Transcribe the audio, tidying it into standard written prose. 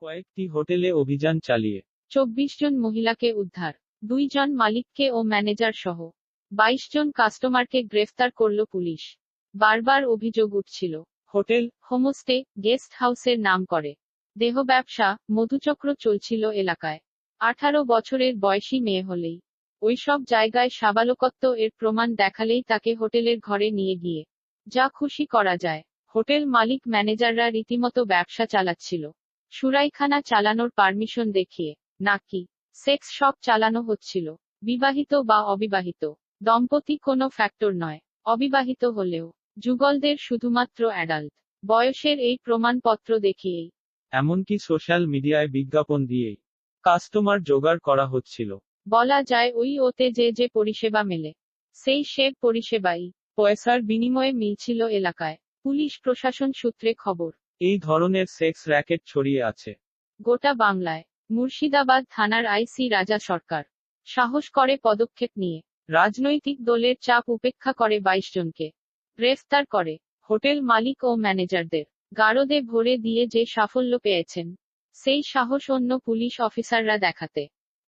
কয়েকটি হোটেলে অভিযান চালিয়ে 24 জন মহিলাকে উদ্ধার, 2 জন মালিককে ও ম্যানেজার সহ 22 জন কাস্টমারকে গ্রেফতার করল পুলিশ। বারবার অভিযোগ উঠছিল হোটেল, হোমস্টে, গেস্ট হাউসের নাম করে দেহ ব্যবসা, মধুচক্র চলছিল এলাকায়। 18 বছরের বয়সী মেয়ে হলেই ওইসব জায়গায় সাবালকত্ব এর প্রমাণ দেখালেই তাকে হোটেলের ঘরে নিয়ে গিয়ে যা খুশি করা যায়। হোটেল মালিক ম্যানেজাররা রীতিমতো ব্যবসা চালাচ্ছিল সুরাইখানা চালানোর পারমিশন দেখিয়ে, নাকি সেক্স শপ চালানো হচ্ছিল। বিবাহিত বা অবিবাহিত দম্পতি কোনো ফ্যাক্টর নয়, অবিবাহিত হলেও যুগলদের শুধুমাত্র অ্যাডাল্ট বয়সের এই প্রমাণপত্র দেখিয়েই, এমনকি সোশ্যাল মিডিয়ায় বিজ্ঞাপন দিয়েই কাস্টমার জোগাড় করা হচ্ছিল। বলা যায় ওই ওতে যে পরিষেবা মেলে সেই সে পরিষেবাই পয়সার বিনিময়ে মিলছিল এলাকায়। পুলিশ প্রশাসন সূত্রে খবর, এই ধরনের সেক্স র্যাকেট ছড়িয়ে আছে গোটা বাংলায়। মুর্শিদাবাদ থানার আইসি রাজা সরকার সাহস করে পদক্ষেপ নিয়ে রাজনৈতিক দলের চাপ উপেক্ষা করে 22 জনকে গ্রেফতার করে। হোটেল মালিক ও ম্যানেজারদের গারদে ভরে দিয়ে যে সাফল্য পেয়েছেন, সেই সাহস অন্য পুলিশ অফিসাররা দেখাতে